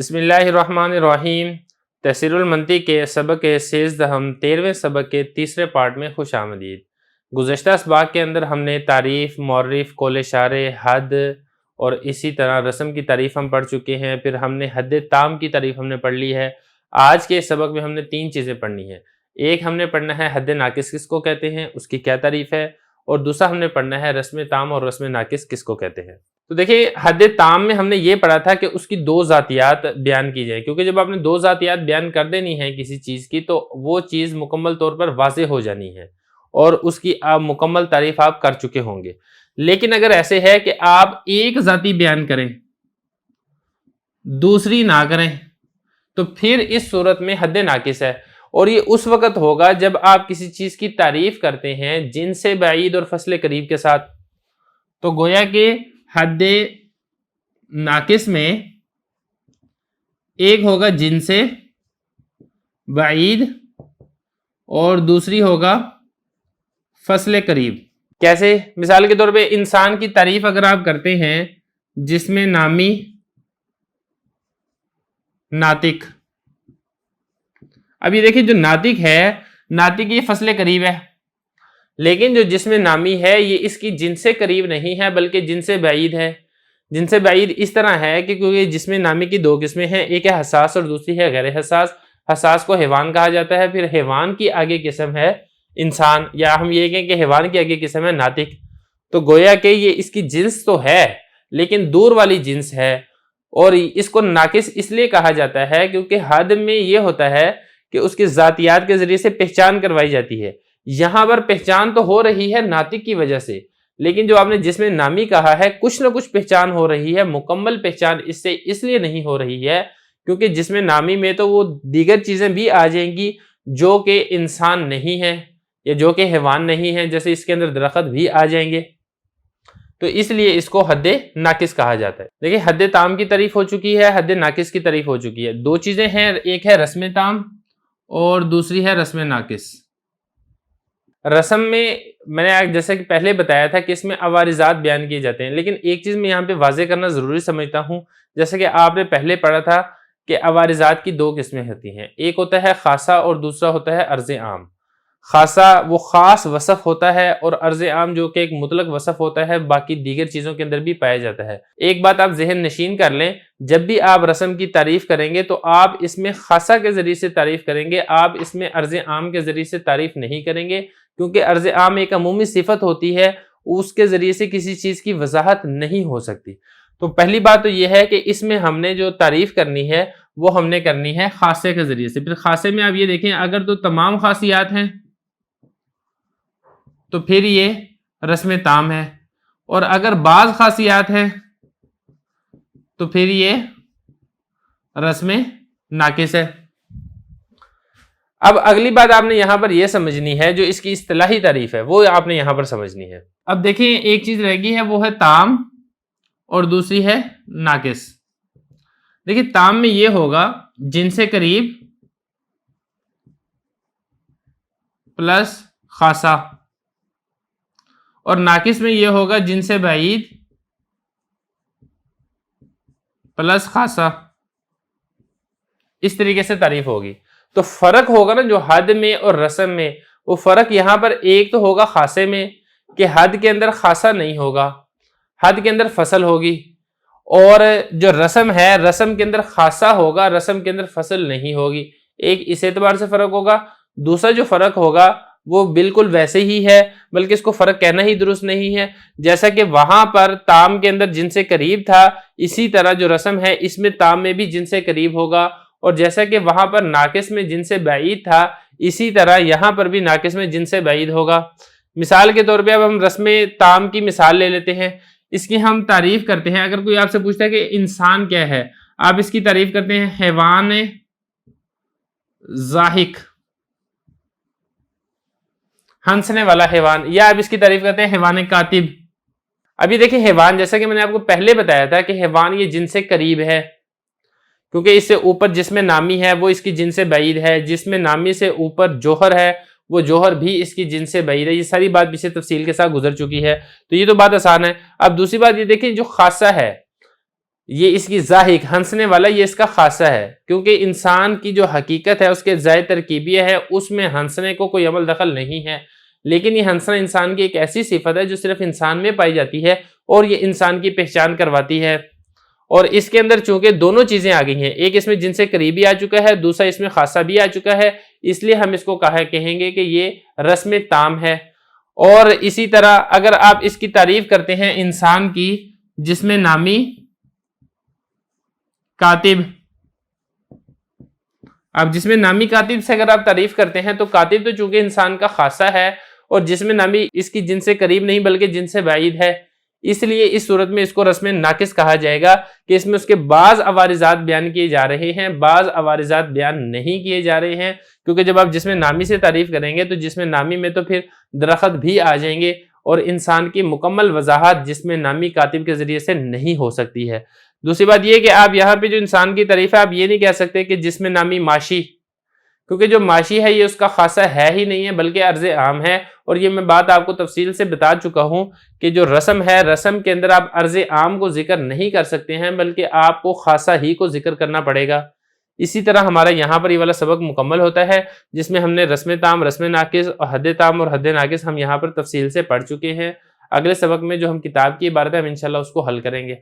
بسم اللہ الرحمن الرحیم۔ تفسیر المنطق کے سبق 13 13ویں سبق کے تیسرے پارٹ میں خوش آمدید۔ گزشتہ اسباق کے اندر ہم نے تعریف، معرف، قول اشارے، حد اور اسی طرح رسم کی تعریف ہم پڑھ چکے ہیں۔ پھر ہم نے حد تام کی تعریف ہم نے پڑھ لی ہے۔ آج کے سبق میں ہم نے 3 چیزیں پڑھنی ہیں۔ ایک ہم نے پڑھنا ہے حد ناقص کس کو کہتے ہیں، اس کی کیا تعریف ہے، اور دوسرا ہم نے پڑھنا ہے رسم تام اور رسم ناقص کس کو کہتے ہیں۔ تو دیکھیں، حد تام میں ہم نے یہ پڑھا تھا کہ اس کی 2 ذاتیات بیان کی جائیں، کیونکہ جب آپ نے 2 ذاتیات بیان کر دینی ہے کسی چیز کی تو وہ چیز مکمل طور پر واضح ہو جانی ہے اور اس کی آپ مکمل تعریف آپ کر چکے ہوں گے۔ لیکن اگر ایسے ہے کہ آپ ایک ذاتی بیان کریں دوسری نہ کریں تو پھر اس صورت میں حد ناقص ہے، اور یہ اس وقت ہوگا جب آپ کسی چیز کی تعریف کرتے ہیں جن سے بعید اور فصل قریب کے ساتھ۔ تو گویا کہ حد ناقص میں ایک ہوگا جن سے بعید اور دوسری ہوگا فصل قریب۔ کیسے؟ مثال کے طور پہ انسان کی تعریف اگر آپ کرتے ہیں جس میں نامی ناطق، اب یہ دیکھیں جو ناطق ہے، ناطق یہ فصل قریب ہے، لیکن جو جسم نامی ہے یہ اس کی جن سے قریب نہیں ہے بلکہ جن سے بعید ہے۔ جن سے بعید اس طرح ہے کہ کیونکہ جسم نامی کی 2 قسمیں ہیں، ایک ہے حساس اور دوسری ہے غیر حساس۔ حساس کو حیوان کہا جاتا ہے، پھر حیوان کی آگے قسم ہے انسان، یا ہم یہ کہیں کہ حیوان کی آگے قسم ہے ناطق۔ تو گویا کہ یہ اس کی جنس تو ہے لیکن دور والی جنس ہے، اور اس کو ناقص اس لیے کہا جاتا ہے کیونکہ حد میں یہ ہوتا ہے کہ اس کی ذاتیات کے ذریعے سے پہچان کروائی جاتی ہے۔ یہاں پر پہچان تو ہو رہی ہے ناطق کی وجہ سے، لیکن جو آپ نے جس میں نامی کہا ہے کچھ نہ کچھ پہچان ہو رہی ہے، مکمل پہچان اس سے اس لیے نہیں ہو رہی ہے کیونکہ جس میں نامی میں تو وہ دیگر چیزیں بھی آ جائیں گی جو کہ انسان نہیں ہے یا جو کہ حیوان نہیں ہے، جیسے اس کے اندر درخت بھی آ جائیں گے، تو اس لیے اس کو حد ناقص کہا جاتا ہے۔ دیکھیں، حد تام کی تعریف ہو چکی ہے، حد ناقص کی تعریف ہو چکی ہے۔ 2 چیزیں ہیں، ایک ہے رسم تام اور دوسری ہے رسم ناقص۔ رسم میں نے جیسے کہ پہلے بتایا تھا کہ اس میں عوارضات بیان کیے جاتے ہیں، لیکن ایک چیز میں یہاں پہ واضح کرنا ضروری سمجھتا ہوں، جیسے کہ آپ نے پہلے پڑھا تھا کہ عوارضات کی 2 قسمیں ہوتی ہیں، ایک ہوتا ہے خاصہ اور دوسرا ہوتا ہے عرض عام۔ خاصہ وہ خاص وصف ہوتا ہے اور عرض عام جو کہ ایک مطلق وصف ہوتا ہے، باقی دیگر چیزوں کے اندر بھی پایا جاتا ہے۔ ایک بات آپ ذہن نشین کر لیں، جب بھی آپ رسم کی تعریف کریں گے تو آپ اس میں خاصہ کے ذریعے سے تعریف کریں گے، آپ اس میں عرض عام کے ذریعے سے تعریف نہیں کریں گے، کیونکہ عرض عام ایک عمومی صفت ہوتی ہے، اس کے ذریعے سے کسی چیز کی وضاحت نہیں ہو سکتی۔ تو پہلی بات تو یہ ہے کہ اس میں ہم نے جو تعریف کرنی ہے وہ ہم نے کرنی ہے خاصے کے ذریعے سے۔ پھر خاصے میں آپ یہ دیکھیں، اگر تو تمام خاصیات ہیں تو پھر یہ رسم تام ہے، اور اگر بعض خاصیات ہیں تو پھر یہ رسم ناقص ہے۔ اب اگلی بات آپ نے یہاں پر یہ سمجھنی ہے، جو اس کی اصطلاحی تعریف ہے وہ آپ نے یہاں پر سمجھنی ہے۔ اب دیکھیں، ایک چیز رہ گئی ہے، وہ ہے تام اور دوسری ہے ناقص۔ دیکھیں، تام میں یہ ہوگا جن سے قریب پلس خاصہ، اور ناقص میں یہ ہوگا جن سے بعید پلس خاصہ۔ اس طریقے سے تعریف ہوگی۔ تو فرق ہوگا نا جو حد میں اور رسم میں، وہ فرق یہاں پر ایک تو ہوگا خاصے میں کہ حد کے اندر خاصہ نہیں ہوگا، حد کے اندر فصل ہوگی، اور جو رسم ہے رسم کے اندر خاصہ ہوگا، رسم کے اندر فصل نہیں ہوگی۔ ایک اس اعتبار سے فرق ہوگا۔ دوسرا جو فرق ہوگا وہ بالکل ویسے ہی ہے، بلکہ اس کو فرق کہنا ہی درست نہیں ہے۔ جیسا کہ وہاں پر تام کے اندر جن سے قریب تھا، اسی طرح جو رسم ہے اس میں تام میں بھی جن سے قریب ہوگا، اور جیسا کہ وہاں پر ناقص میں جن سے بعید تھا، اسی طرح یہاں پر بھی ناقص میں جن سے بعید ہوگا۔ مثال کے طور پہ اب ہم رسم تام کی مثال لے لیتے ہیں، اس کی ہم تعریف کرتے ہیں۔ اگر کوئی آپ سے پوچھتا ہے کہ انسان کیا ہے، آپ اس کی تعریف کرتے ہیں حیوان ضاحک، ہنسنے والا حیوان، یا آپ اس کی تعریف کرتے ہیں حیوان کاتب۔ ابھی دیکھیں، حیوان جیسا کہ میں نے آپ کو پہلے بتایا تھا کہ حیوان یہ جن سے قریب ہے، کیونکہ اس سے اوپر جسم نامی ہے وہ اس کی جن سے بعید ہے، جسم نامی سے اوپر جوہر ہے وہ جوہر بھی اس کی جن سے بعید ہے۔ یہ ساری بات پیچھے تفصیل کے ساتھ گزر چکی ہے، تو یہ تو بات آسان ہے۔ اب دوسری بات یہ دیکھیں، جو خاصہ ہے یہ اس کی ضاحک ہنسنے والا یہ اس کا خاصہ ہے، کیونکہ انسان کی جو حقیقت ہے اس کے ذات ترکیبیہ ہے، اس میں ہنسنے کو کوئی عمل دخل نہیں ہے، لیکن یہ ہنسنا انسان کی ایک ایسی صفت ہے جو صرف انسان میں پائی جاتی ہے اور یہ انسان کی پہچان کرواتی ہے۔ اور اس کے اندر چونکہ دونوں چیزیں آ گئی ہیں، ایک اس میں جن سے قریبی آ چکا ہے، دوسرا اس میں خاصہ بھی آ چکا ہے، اس لیے ہم اس کو کہیں گے کہ یہ رسم تام ہے۔ اور اسی طرح اگر آپ اس کی تعریف کرتے ہیں انسان کی جسم نامی کاتب، اب جسم نامی کاتب سے اگر آپ تعریف کرتے ہیں تو کاتب تو چونکہ انسان کا خاصہ ہے اور جسم نامی اس کی جن سے قریب نہیں بلکہ جن سے بعید ہے، اس لیے اس صورت میں اس کو رسم ناقص کہا جائے گا کہ اس میں اس کے بعض عوارضات بیان کیے جا رہے ہیں، بعض عوارضات بیان نہیں کیے جا رہے ہیں، کیونکہ جب آپ جسم نامی سے تعریف کریں گے تو جسم نامی میں تو پھر درخت بھی آ جائیں گے اور انسان کی مکمل وضاحت جسم نامی کاتب کے ذریعے سے نہیں ہو سکتی ہے۔ دوسری بات یہ کہ آپ یہاں پہ جو انسان کی تعریف ہے آپ یہ نہیں کہہ سکتے کہ جسم نامی ماشی، کیونکہ جو ماشی ہے یہ اس کا خاصہ ہے ہی نہیں ہے بلکہ عرض عام ہے، اور یہ میں بات آپ کو تفصیل سے بتا چکا ہوں کہ جو رسم ہے، رسم کے اندر آپ عرض عام کو ذکر نہیں کر سکتے ہیں بلکہ آپ کو خاصہ ہی کو ذکر کرنا پڑے گا۔ اسی طرح ہمارا یہاں پر یہ والا سبق مکمل ہوتا ہے جس میں ہم نے رسم تام، رسم ناقص اور حد تام اور حد ناقص ہم یہاں پر تفصیل سے پڑھ چکے ہیں۔ اگلے سبق میں جو ہم کتاب کی عبارت ہے ہم انشاءاللہ اس کو حل کریں گے۔